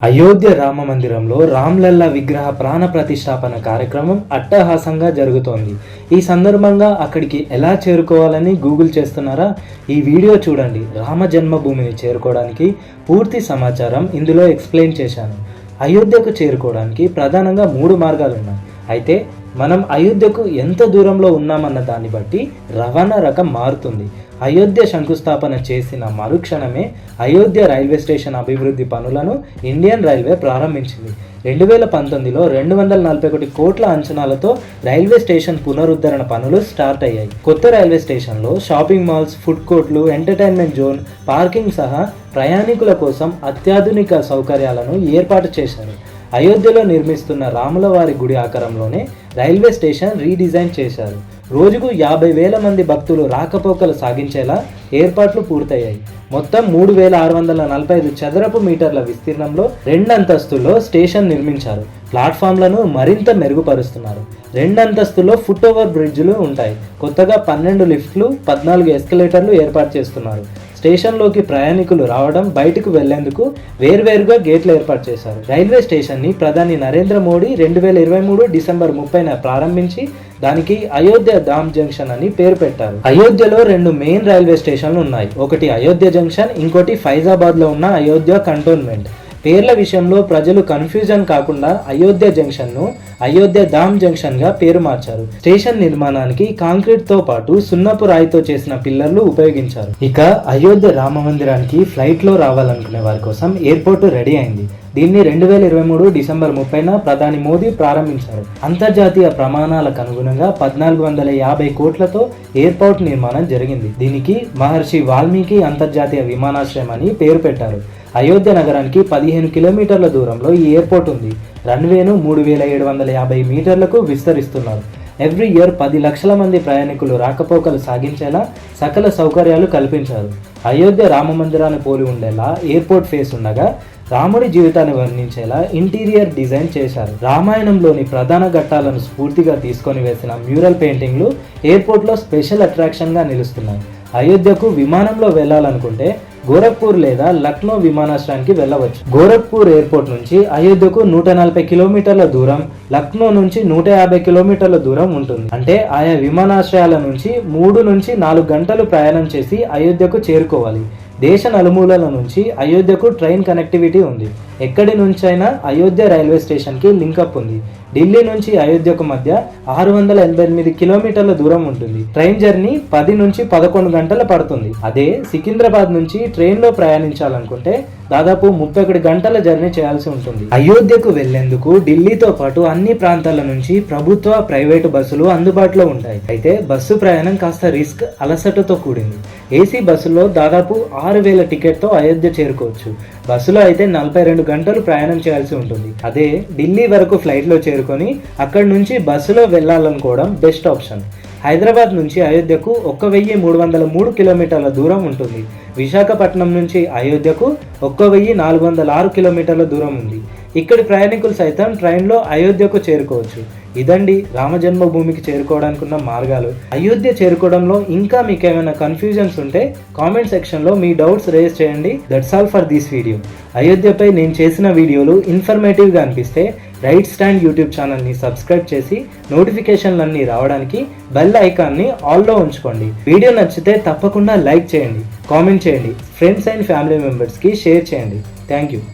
అయోధ్య రామ మందిరంలో రామ్లల్లా విగ్రహ ప్రాణ ప్రతిష్టాపన కార్యక్రమం అట్టహాసంగా జరుగుతోంది. ఈ సందర్భంగా అక్కడికి ఎలా చేరుకోవాలని గూగుల్ చేస్తున్నారా? ఈ వీడియో చూడండి. రామ జన్మభూమిని చేరుకోవడానికి పూర్తి సమాచారం ఇందులో ఎక్స్ప్లెయిన్ చేశాను. అయోధ్యకు చేరుకోవడానికి ప్రధానంగా 3 మార్గాలు ఉన్నాయి. అయితే మనం అయోధ్యకు ఎంత దూరంలో ఉన్నామన్న దాన్ని బట్టి రవాణా రకం మారుతుంది. అయోధ్య శంకుస్థాపన చేసిన మరుక్షణమే అయోధ్య రైల్వే స్టేషన్ అభివృద్ధి పనులను ఇండియన్ రైల్వే ప్రారంభించింది. 2019లో 241 కోట్ల అంచనాలతో రైల్వే స్టేషన్ పునరుద్ధరణ పనులు స్టార్ట్ అయ్యాయి. కొత్త రైల్వే స్టేషన్లో షాపింగ్ మాల్స్, ఫుడ్ కోర్ట్లు, ఎంటర్టైన్మెంట్ జోన్, పార్కింగ్ సహా ప్రయాణికుల కోసం అత్యాధునిక సౌకర్యాలను ఏర్పాటు చేశారు. అయోధ్యలో నిర్మిస్తున్న రాములవారి గుడి ఆకారంలోనే రైల్వే స్టేషన్ రీడిజైన్ చేశారు. రోజుకు 50,000 మంది భక్తులు రాకపోకలు సాగించేలా ఏర్పాట్లు పూర్తయ్యాయి. మొత్తం 3,645 చదరపు మీటర్ల విస్తీర్ణంలో 2 అంతస్తుల్లో స్టేషన్ నిర్మించారు. ప్లాట్ఫామ్లను మరింత మెరుగుపరుస్తున్నారు. 2 అంతస్తుల్లో ఫుట్ ఓవర్ బ్రిడ్జ్లు ఉంటాయి. కొత్తగా 12 లిఫ్ట్లు, 14 ఎస్కలేటర్లు ఏర్పాటు చేస్తున్నారు. స్టేషన్లోకి ప్రయాణికులు రావడం, బయటకు వెళ్లేందుకు వేర్వేరుగా గేట్లు ఏర్పాటు చేశారు. రైల్వే స్టేషన్ని ప్రధాని నరేంద్ర మోడీ 2023 డిసెంబర్ 30న ప్రారంభించి దానికి అయోధ్య ధామ్ జంక్షన్ అని పేరు పెట్టారు. అయోధ్యలో 2 మెయిన్ రైల్వే స్టేషన్లు ఉన్నాయి. ఒకటి అయోధ్య జంక్షన్, ఇంకోటి ఫైజాబాద్ లో ఉన్న అయోధ్య కంటోన్మెంట్. పేర్ల విషయంలో ప్రజలు కన్ఫ్యూజన్ కాకుండా అయోధ్య జంక్షన్ ను అయోధ్య ధామ్ జంక్షన్ గా పేరు మార్చారు. స్టేషన్ నిర్మాణానికి కాంక్రీట్ తో పాటు సున్నపు రాయితో చేసిన పిల్లర్లు ఉపయోగించారు. ఇక అయోధ్య రామ మందిరానికి ఫ్లైట్ లో రావాలనుకునే వారి కోసం ఎయిర్పోర్ట్ రెడీ అయింది. దీన్ని 2023 డిసెంబర్ 30న ప్రధాని మోదీ ప్రారంభించారు. అంతర్జాతీయ ప్రమాణాలకు అనుగుణంగా 1450 కోట్లతో ఎయిర్పోర్ట్ నిర్మాణం జరిగింది. దీనికి మహర్షి వాల్మీకి అంతర్జాతీయ విమానాశ్రయం అని పేరు పెట్టారు. అయోధ్య నగరానికి 15 కిలోమీటర్ల దూరంలో ఈ ఎయిర్పోర్ట్ ఉంది. రన్వేను 3750 మీటర్లకు విస్తరిస్తున్నారు. ఎవ్రీ ఇయర్ 10 లక్షల మంది ప్రయాణికులు రాకపోకలు సాగించేలా సకల సౌకర్యాలు కల్పించారు. అయోధ్య రామ మందిరాన్ని పోలి ఉండేలా ఎయిర్పోర్ట్ ఫేస్ ఉండగా రాముడి జీవితాన్ని వర్ణించేలా ఇంటీరియర్ డిజైన్ చేశారు. రామాయణంలోని ప్రధాన ఘట్టాలను స్ఫూర్తిగా తీసుకొని వేసిన మ్యూరల్ పెయింటింగ్లు ఎయిర్పోర్ట్లో స్పెషల్ అట్రాక్షన్గా నిలుస్తున్నాయి. అయోధ్యకు విమానంలో వెళ్ళాలనుకుంటే గోరఖ్పూర్ లేదా లక్నో విమానాశ్రయానికి వెళ్ళవచ్చు. గోరఖ్పూర్ ఎయిర్పోర్ట్ నుంచి అయోధ్యకు 140 కిలోమీటర్ల దూరం, లక్నో నుంచి 150 కిలోమీటర్ల దూరం ఉంటుంది. అంటే ఆయా విమానాశ్రయాల నుంచి 3 నుంచి 4 గంటలు ప్రయాణం చేసి అయోధ్యకు చేరుకోవాలి. దేశ నలుమూలల నుంచి అయోధ్యకు ట్రైన్ కనెక్టివిటీ ఉంది. ఎక్కడి నుంచైనా అయోధ్య రైల్వే స్టేషన్కి లింకప్ ఉంది. ఢిల్లీ నుంచి అయోధ్యకు మధ్య 688 కిలోమీటర్ల దూరం ఉంటుంది. ట్రైన్ జర్నీ 10 నుంచి 11 గంటలు పడుతుంది. అదే సికింద్రాబాద్ నుంచి ట్రైన్లో ప్రయాణించాలనుకుంటే దాదాపు 31 గంటల జర్నీ చేయాల్సి ఉంటుంది. అయోధ్యకు వెళ్లేందుకు ఢిల్లీతో పాటు అన్ని ప్రాంతాల నుంచి ప్రభుత్వ, ప్రైవేటు బస్సులు అందుబాటులో ఉంటాయి. అయితే బస్సు ప్రయాణం కాస్త రిస్క్, అలసటతో కూడింది. ఏసీ బస్సులో దాదాపు 6,000 టికెట్తో అయోధ్య చేరుకోవచ్చు. బస్సులో అయితే 42 గంటలు ప్రయాణం చేయాల్సి ఉంటుంది. అదే ఢిల్లీ వరకు ఫ్లైట్లో చేరుకొని అక్కడి నుంచి బస్సులో వెళ్లాలనుకోవడం బెస్ట్ ఆప్షన్. హైదరాబాద్ నుంచి అయోధ్యకు 1303 కిలోమీటర్ల దూరం ఉంటుంది. విశాఖపట్నం నుంచి అయోధ్యకు 1406 కిలోమీటర్ల దూరం ఉంది. ఇక్కడి ప్రయాణికులు సైతం ట్రైన్లో అయోధ్యకు చేరుకోవచ్చు. ఇదండి రామ జన్మభూమికి చేరుకోవడానికి ఉన్న మార్గాలు. అయోధ్య చేరుకోవడంలో ఇంకా మీకు ఏమైనా కన్ఫ్యూజన్స్ ఉంటే కామెంట్ సెక్షన్లో మీ డౌట్స్ రేజ్ చేయండి. That's all for this video. అయోధ్యపై నేను చేసిన వీడియోలు ఇన్ఫర్మేటివ్గా అనిపిస్తే రైట్ స్టాండ్ యూట్యూబ్ ఛానల్ని సబ్స్క్రైబ్ చేసి నోటిఫికేషన్లన్నీ రావడానికి బెల్ ఐకాన్ని ఆల్లో ఉంచుకోండి. వీడియో నచ్చితే తప్పకుండా లైక్ చేయండి, కామెంట్ చేయండి, ఫ్రెండ్స్ అండ్ ఫ్యామిలీ మెంబర్స్కి షేర్ చేయండి. Thank you.